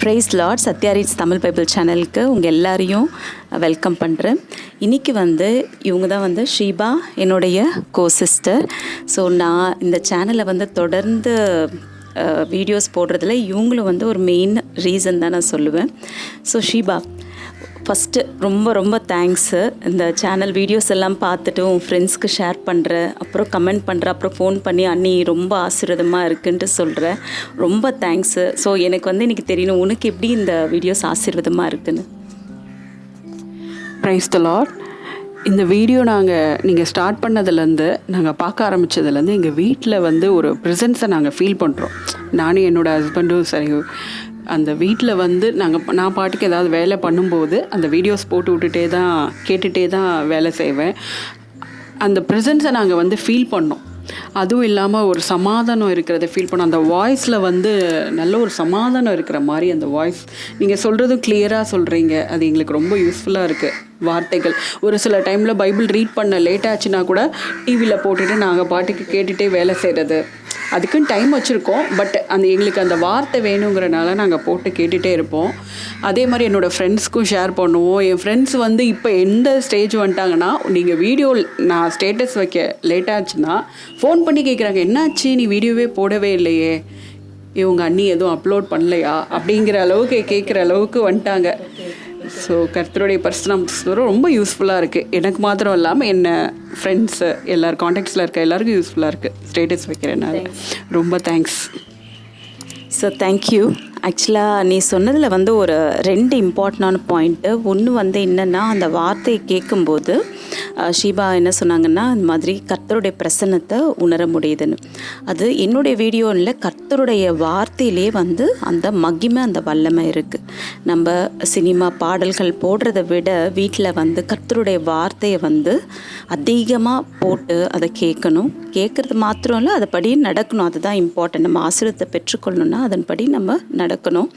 Price Lord. Sathya reads Tamil Bible சேனலுக்கு உங்கள் எல்லாரையும் வெல்கம் பண்ணுறேன். இன்றைக்கி இவங்க தான் ஷீபா, என்னுடைய கோ-சிஸ்டர். ஸோ நான் இந்த சேனலை தொடர்ந்து வீடியோஸ் போடுறதுல இவங்களும் ஒரு மெயின் ரீசன் தான் நான் சொல்லுவேன். ஸோ ஷீபா, ஃபஸ்ட்டு ரொம்ப ரொம்ப தேங்க்ஸு. இந்த சேனல் வீடியோஸ் எல்லாம் பார்த்துட்டு உன் ஃப்ரெண்ட்ஸ்க்கு ஷேர் பண்ணுற, அப்புறம் கமெண்ட் பண்ணுற, அப்புறம் ஃபோன் பண்ணி அண்ணி ரொம்ப ஆசீர்வாதமாக இருக்குன்ட்டு சொல்கிறேன். ரொம்ப தேங்க்ஸு. ஸோ எனக்கு இன்றைக்கி தெரியணும் உனக்கு எப்படி இந்த வீடியோஸ் ஆசீர்வாதமாக இருக்குன்னு. ப்ரைஸ் தி லார்ட். இந்த வீடியோ நீங்கள் ஸ்டார்ட் பண்ணதுலேருந்து, நாங்கள் பார்க்க ஆரம்பித்ததுலேருந்து எங்கள் வீட்டில் ஒரு ப்ரெசன்ஸை நாங்கள் ஃபீல் பண்ணுறோம். நானும் என்னோடய ஹஸ்பண்டும் சரி, அந்த வீட்டில் நான் பாட்டுக்கு ஏதாவது வேலை பண்ணும்போது அந்த வீடியோஸ் போட்டு கேட்டுகிட்டே தான் வேலை செய்வேன். அந்த ப்ரெசன்ஸை நாங்கள் ஃபீல் பண்ணோம். அதுவும் இல்லாமல் ஒரு சமாதானம் இருக்கிறத ஃபீல் பண்ணோம். அந்த வாய்ஸில் நல்ல ஒரு சமாதானம் இருக்கிற மாதிரி அந்த வாய்ஸ். நீங்கள் சொல்கிறதும் கிளியராக சொல்கிறீங்க. அது எங்களுக்கு ரொம்ப யூஸ்ஃபுல்லாக இருக்குது. வார்த்தைகள் ஒரு சில டைமில் பைபிள் ரீட் பண்ண லேட் ஆச்சுன்னா கூட டிவியில் போட்டுட்டு நாங்கள் பாட்டுக்கு கேட்டுகிட்டே வேலை செய்கிறது. அதுக்குன்னு டைம் வச்சுருக்கோம். பட் எங்களுக்கு அந்த வார்த்தை வேணுங்கிறனால நாங்கள் போட்டு கேட்டுகிட்டே இருப்போம். அதே மாதிரி என்னோடய ஃப்ரெண்ட்ஸ்க்கும் ஷேர் பண்ணுவோம். என் ஃப்ரெண்ட்ஸ் இப்போ எந்த ஸ்டேஜ் வந்துட்டாங்கன்னா, நீங்கள் வீடியோ நான் ஸ்டேட்டஸ் வைக்க லேட்டாச்சுன்னா ஃபோன் பண்ணி கேட்குறாங்க, என்னாச்சு நீ வீடியோவே போடவே இல்லையே, இவங்க அண்ணி எதுவும் அப்லோட் பண்ணலையா அப்படிங்கிற அளவுக்கு கேட்குற அளவுக்கு வந்துட்டாங்க. ஸோ கர்த்தருடைய பர்சனல் ரொம்ப யூஸ்ஃபுல்லாக இருக்குது. எனக்கு மாத்திரம் இல்லாமல் என்ன ஃப்ரெண்ட்ஸு எல்லோரும் காண்டாக்ட்ஸில் இருக்க எல்லாருக்கும் யூஸ்ஃபுல்லாக இருக்குது. ஸ்டேட்டஸ் வைக்கிறேன்னால ரொம்ப தேங்க்ஸ். So thank you. ஆக்சுவலாக நீ சொன்னதில் ஒரு 2 இம்பார்ட்டண்டான பாயிண்ட்டு. ஒன்று என்னென்னா, அந்த வார்த்தையை கேட்கும்போது ஷீபா என்ன சொன்னாங்கன்னா, இந்த மாதிரி கர்த்தருடைய பிரசன்னத்தை உணர முடியுதுன்னு. அது என்னுடைய வீடியோவில் கர்த்தருடைய வார்த்தையிலே அந்த மகிமை, அந்த வல்லமை இருக்குது. நம்ம சினிமா பாடல்கள் போடுறத விட வீட்டில் கர்த்தருடைய வார்த்தையை அதிகமாக போட்டு அதை கேட்கணும். கேட்குறது மாத்திரம் இல்லை, அதைப்படி நடக்கணும். அதுதான் இம்பார்ட்டன்ட். நம்ம ஆசீர்வாதத்தை பெற்றுக்கொள்ளணும்னா அதன்படி நம்ம நடக்கணும்.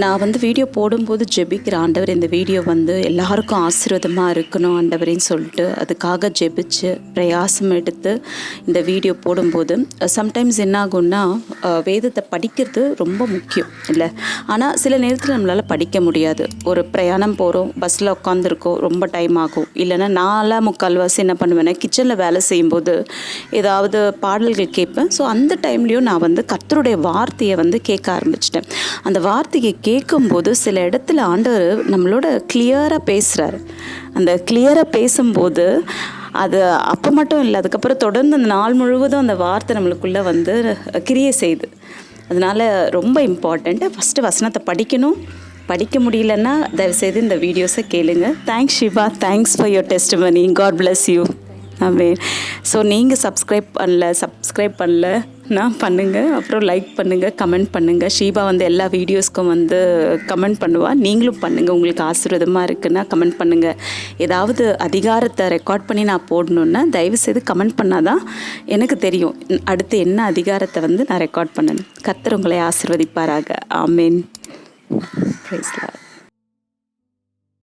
நான் வீடியோ போடும்போது ஜெபிக்கிற, ஆண்டவர் இந்த வீடியோ எல்லாருக்கும் ஆசீர்வாதமாக இருக்கணும் ஆண்டவரேன்னு சொல்லிட்டு அதுக்காக ஜெபிச்சு பிரயாசம் எடுத்து இந்த வீடியோ போடும்போது சம்டைம்ஸ் என்ன ஆகும்னா, வேதத்தை படிக்கிறது ரொம்ப முக்கியம் இல்லை. ஆனால் சில நேரத்தில் நம்மளால் படிக்க முடியாது. ஒரு பிரயாணம் போகிறோம், பஸ்ஸில் உட்காந்துருக்கோம், ரொம்ப டைம் ஆகும். இல்லைன்னா நான்லாம் முக்கால்வாசி என்ன பண்ணுவேன்னா, கிச்சனில் வேலை செய்யும்போது ஏதாவது பாடல்கள் கேட்பேன். ஸோ அந்த டைம்லேயும் நான் கர்த்தருடைய வார்த்தையை கேட்க ஆரம்பிச்சிட்டேன். அந்த வார்த்தையை கேட்கும்போது சில இடத்துல ஆண்டவர் நம்மளோட கிளியராக பேசுகிறாரு. அந்த கிளியராக பேசும்போது அது அப்போ மட்டும் இல்லை, அதுக்கப்புறம் தொடர்ந்து அந்த நாள் முழுவதும் அந்த வார்த்தை நம்மளுக்குள்ளே கிரியை செய்யுது. அதனால் ரொம்ப இம்பார்ட்டண்ட்டு. ஃபஸ்ட்டு வசனத்தை படிக்கணும். படிக்க முடியலன்னா தயவுசெய்து இந்த வீடியோஸை கேளுங்க. Thanks Shiva, thanks for your testimony. God bless you. Amen. So நீங்கள் சப்ஸ்கிரைப் பண்ணலன்னா பண்ணுங்கள், அப்புறம் லைக் பண்ணுங்கள், கமெண்ட் பண்ணுங்கள். ஷீபா எல்லா வீடியோஸ்க்கும் கமெண்ட் பண்ணுவாள். நீங்களும் பண்ணுங்கள். உங்களுக்கு ஆசீர்வாதமாக இருக்குன்னா கமெண்ட் பண்ணுங்கள். ஏதாவது அதிகாரத்தை ரெக்கார்ட் பண்ணி நான் போடணுன்னா தயவுசெய்து கமெண்ட் பண்ணால் தான் எனக்கு தெரியும் அடுத்து என்ன அதிகாரத்தை நான் ரெக்கார்ட் பண்ணணும். கர்த்தர் உங்களை ஆசீர்வதிப்பாராக. ஆமென். Praise the Lord.